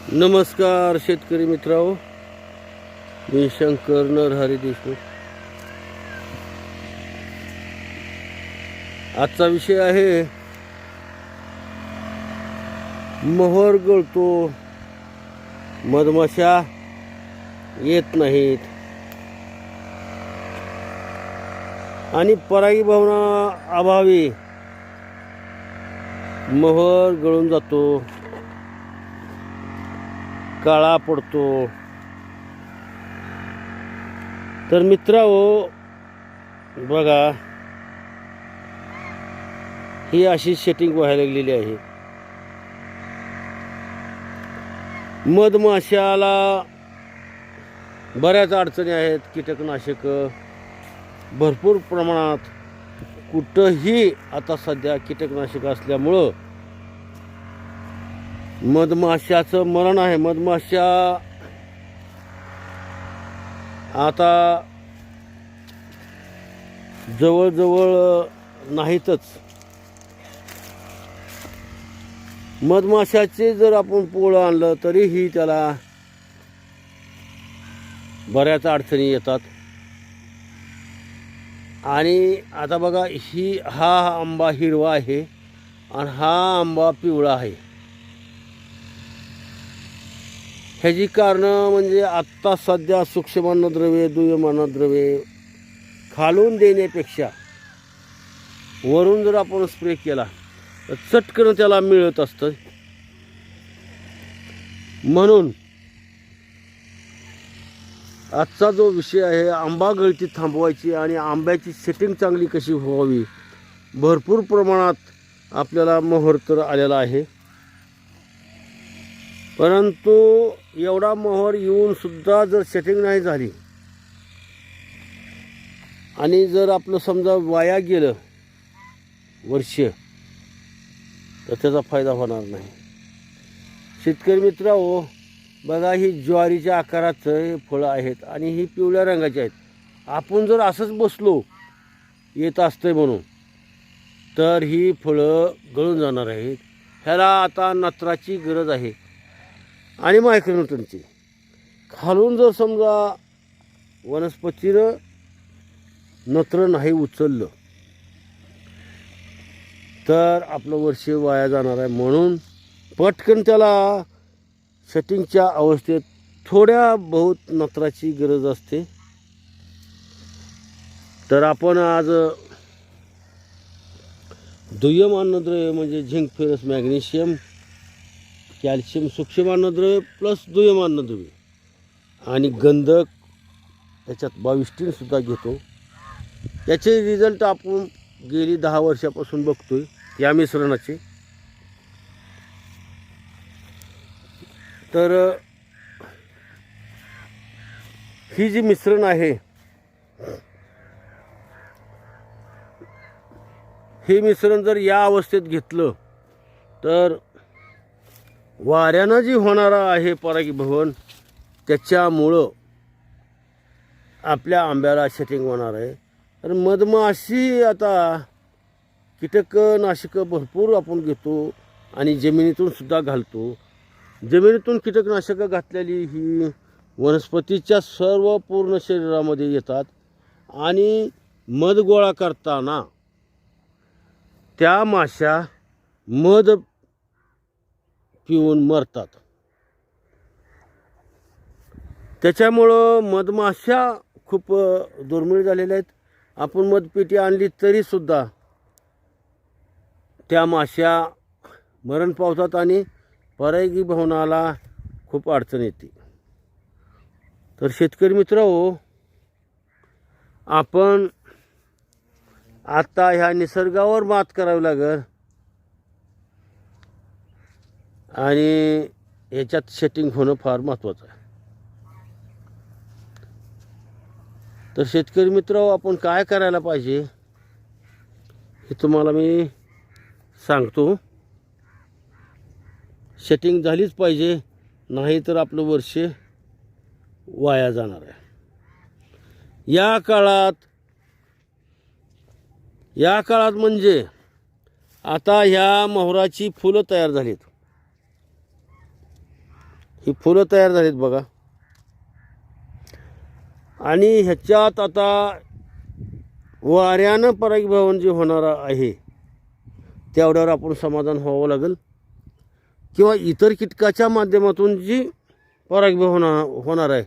नमस्कार शेतकरी मित्रांनो, मी शंकर नरहरी देशमुख. आजचा विषय आहे मोहर गळतो, मधमाशा येत नाहीत आणि परागीभवना अभावी मोहर गळून जातो, काळा पडतो. तर मित्रांनो बघा, ही अशी सेटिंग व्हायला लागलेली आहे. मधमाशाला बऱ्याच अडचणी आहेत. कीटकनाशक भरपूर प्रमाणात, कुठंही आता सध्या कीटकनाशक असल्यामुळं मधमाशाचं मरण आहे. मधमाशा आता जवळजवळ नाहीतच. मधमाशाचे जर आपण पोळं आणलं तरीही त्याला बऱ्याच अडचणी येतात. आणि आता बघा, हा आंबा हिरवा आहे आणि हा आंबा पिवळा आहे. ह्याची कारणं म्हणजे आत्ता सध्या सूक्ष्म अन्नद्रव्ये, दुय्यम अन्नद्रव्ये खालून देण्यापेक्षा वरून जर आपण स्प्रे केला तर चटकन त्याला मिळत असतं. म्हणून आजचा जो विषय आहे, आंबा गळती थांबवायची आणि आंब्याची सेटिंग चांगली कशी व्हावी. भरपूर प्रमाणात आपल्याला मोहर तर आलेला आहे, परंतु एवढा मोहर येऊन सुद्धा जर सेटिंग नाही झाली आणि जर आपलं समजा वाया गेलं वर्ष, तर त्याचा फायदा होणार नाही. शेतकरी मित्रांनो बघा, ही ज्वारीच्या आकाराचं फळं आहेत आणि ही पिवळ्या रंगाची आहेत. आपण जर असंच बसलो येत असतंय म्हणून, तर ही फळं गळून जाणार आहेत. ह्याला आता नत्राची गरज आहे आणि मायक्रोन्यूटनची. खालून जर समजा वनस्पतीनं नत्र नाही उचललं तर आपलं वर्ष वाया जाणार आहे. म्हणून पटकन त्याला सेटिंगच्या अवस्थेत थोड्या बहुत नत्राची गरज असते. तर आपण आज दुय्यम अन्नद्रव्य म्हणजे झिंक, फेरस, मॅग्नेशियम, कॅल्शियम, सूक्ष्म अन्नद्रव्य प्लस दुय्यम अन्नद्रव्य आणि गंधक याच्यात 22 सुद्धा घेतो. याचे रिझल्ट आपण गेली 10 वर्षापासून बघतोय या मिश्रणाचे. तर ही जी मिश्रण आहे, हे मिश्रण जर या अवस्थेत घेतलं तर वाऱ्यानं जी होणारा आहे परागीभवन, त्याच्यामुळं आपल्या आंब्याला सेटिंग होणार आहे. तर मधमाशी आता कीटकनाशकं भरपूर आपण घेतो आणि जमिनीतून सुद्धा घालतो. जमिनीतून कीटकनाशकं घातलेली ही वनस्पतीच्या सर्व पूर्ण शरीरामध्ये येतात आणि मध गोळा करताना त्या माशा मध पिऊन मरतात. त्याच्यामुळं मधमाशा खूप दुर्मिळ झालेल्या आहेत. आपण मधपेटी आणली तरीसुद्धा त्या माशा मरण पावतात आणि परागीभवनाला खूप अडचण येते. तर शेतकरी मित्रांनो, आपण आता ह्या निसर्गावर मात करावी लागेल आणि याच्यात सेटिंग होणं फार महत्त्वाचं आहे. तर शेतकरी मित्रांनो, आपण काय करायला पाहिजे हे तुम्हाला मी सांगतो. सेटिंग झालीच पाहिजे, नाही तर आपलं वर्ष वाया जाणार आहे. या काळात म्हणजे आता ह्या मोहराची फुलं तयार झालीत. ही फुलं तयार झालीत बघा. आणि ह्याच्यात आता वाऱ्यानं परागीभवन जे होणार आहे तेवढ्यावर आपण समाधान व्हावं लागेल, किंवा इतर कीटकाच्या माध्यमातून जी परागीभवन होणार आहे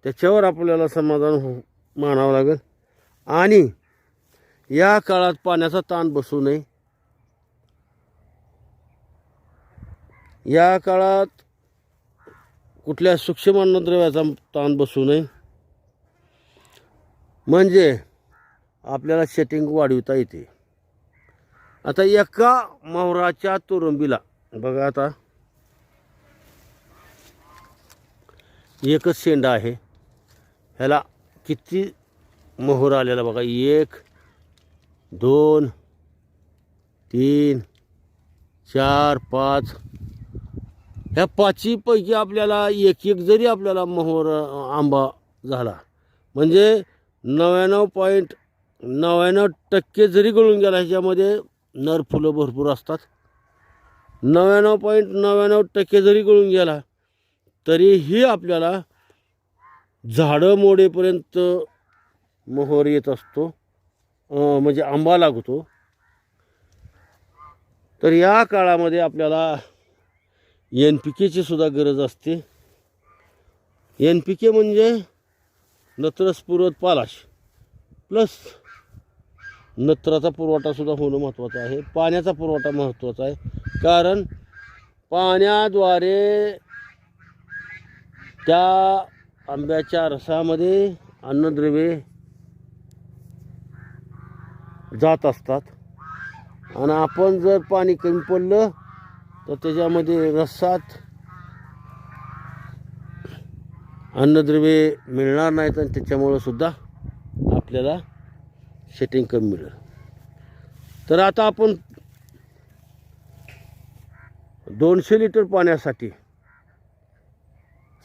त्याच्यावर आपल्याला समाधान मानावं लागेल. आणि या काळात पाण्याचा ताण बसू नये. या काळात कुठल्या सूक्ष्म अन्नद्रव्याचा ताण बसू नये, म्हणजे आपल्याला सेटिंग वाढवता येते. आता एका मोहराच्या तुरुंबीला बघा, आता एकच शेंडा आहे, ह्याला किती मोहर आलेला बघा. 1 2 3 4 5. ह्या 5पैकी आपल्याला एक जरी आपल्याला मोहर आंबा झाला म्हणजे 99.99% जरी गळून गेला, ह्याच्यामध्ये नर फुलं भरपूर असतात. 99.99% जरी गळून गेला तरीही आपल्याला झाडं मोडेपर्यंत मोहर येत असतो, म्हणजे आंबा लागतो. तर या काळामध्ये आपल्याला NPKची सुद्धा गरज असते. NPK म्हणजे नत्रस्फुरद पालाश प्लस नत्राचा पुरवठासुद्धा होणं महत्त्वाचं आहे. पाण्याचा पुरवठा महत्त्वाचा आहे, कारण पाण्याद्वारे त्या आंब्याच्या रसामध्ये अन्नद्रव्ये जात असतात. आणि आपण जर पाणी कमी पडलं तर त्याच्यामध्ये रसात अन्नद्रव्ये मिळणार नाहीत, आणि त्याच्यामुळं सुद्धा आपल्याला सेटिंग कमी मिळेल. तर आता आपण 200 लिटर पाण्यासाठी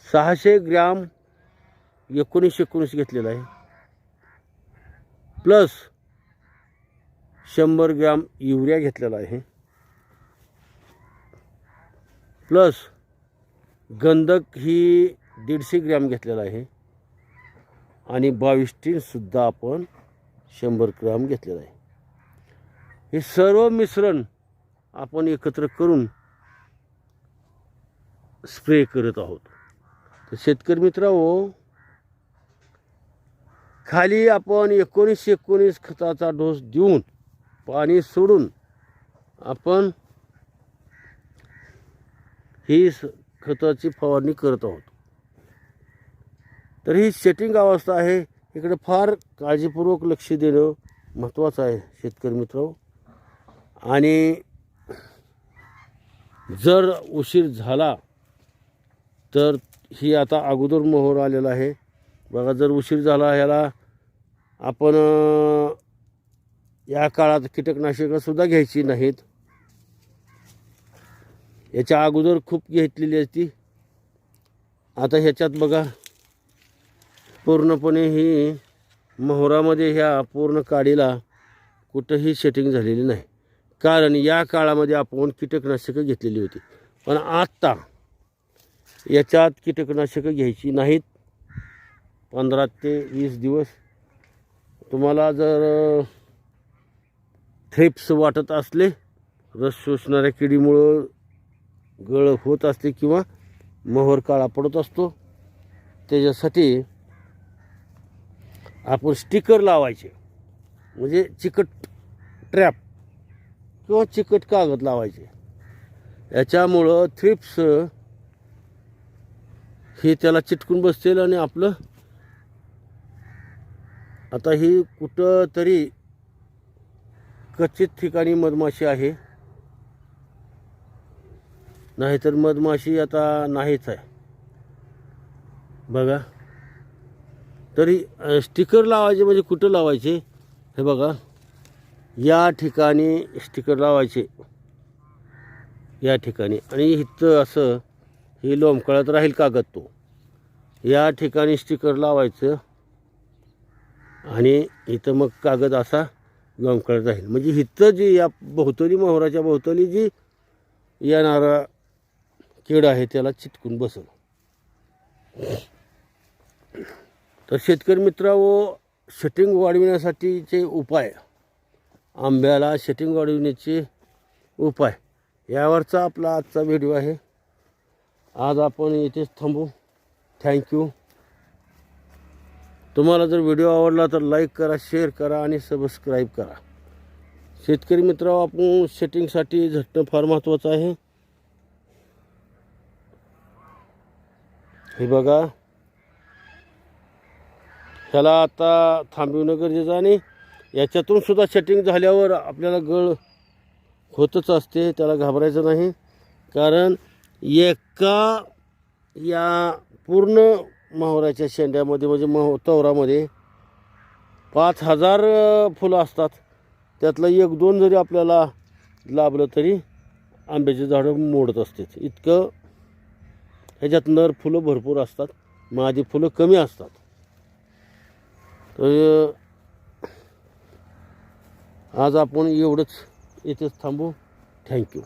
600 ग्रॅम 19-19 घेतलेला आहे, प्लस 100 ग्रॅम युरिया घेतलेला आहे, प्लस गंधक ही 150 ग्रॅम घेतलेला आहे, आणि 22 सुद्धा आपण 100 ग्रॅम घेतलेला आहे. हे सर्व मिश्रण आपण एकत्र करून स्प्रे करत आहोत. तर शेतकरी मित्रांनो, खाली आपण 19-19 खताचा डोस देऊन पाणी सोडून आपण ही खताची फवारणी करत आहोत. तर ही सेटिंग अवस्था आहे, इकडे फार काळजीपूर्वक लक्ष देणं महत्त्वाचं आहे शेतकरी मित्रांनो. आणि जर उशीर झाला तर ही आता अगोदर मोहर आलेला आहे बघा. जर उशीर झाला ह्याला आपण या काळात कीटकनाशकंसुद्धा घ्यायची नाहीत. याच्या अगोदर खूप घेतलेली असती. आता ह्याच्यात बघा पूर्णपणे ही मोहरामध्ये ह्या पूर्ण काडीला कुठंही सेटिंग झालेली नाही, कारण या काळामध्ये आपण कीटकनाशकं घेतलेली होती. पण आत्ता याच्यात कीटकनाशकं घ्यायची नाहीत. 15 ते 20 दिवस. तुम्हाला जर थ्रिप्स वाटत असले, रस शोषणाऱ्या किडीमुळं गळ होत असते किंवा मोहर काळा पडत असतो, त्याच्यासाठी आपण स्टिकर लावायचे, म्हणजे चिकट ट्रॅप किंवा चिकट कागद लावायचे. याच्यामुळं थ्रिप्स हे त्याला चिटकून बसतील आणि आपलं आता ही कुठं तरी कच्चित ठिकाणी मधमाशी आहे, नाहीतर मधमाशी आता नाहीच आहे बघा. तरी स्टिकर लावायचे, म्हणजे कुठं लावायचे हे बघा, या ठिकाणी स्टिकर लावायचे या ठिकाणी, आणि इथं असं हे लोंबकळत राहील कागद, तो या ठिकाणी स्टिकर लावायचं आणि इथं मग कागद असा लोंबकळत राहील. म्हणजे इथं जी या भोवतली मोहराच्या भोवतली जी येणारा कीड आहे त्याला चिटकून बसल. तर शेतकरी मित्रांनो, शटिंग वाढविण्यासाठीचे उपाय, आंब्याला शटिंग वाढविण्याचे उपाय यावरचा आपला आजचा व्हिडिओ आहे. आज आपण इथेच थांबू. थँक्यू. तुम्हाला जर व्हिडिओ आवडला तर लाईक करा, शेअर करा आणि सबस्क्राईब करा. शेतकरी मित्रांनो, आपण शटिंगसाठी झटणं फार महत्त्वाचं आहे. हे बघा, ह्याला आता थांबविणं गरजेचं आणि याच्यातून सुद्धा शटिंग झाल्यावर आपल्याला गळ होतच असते. त्याला घाबरायचं नाही, कारण एका या पूर्ण मोहराच्या शेंड्यामध्ये म्हणजे तवरामध्ये 5000 फुलं असतात. त्यातलं 1-2 जरी आपल्याला लाभलं तरी आंब्याची झाडं मोडत असतात. इतकं ह्याच्यात नर फुलं भरपूर असतात, मादी फुलं कमी असतात. तर आज आपण एवढंच इथेच थांबू. थँक्यू.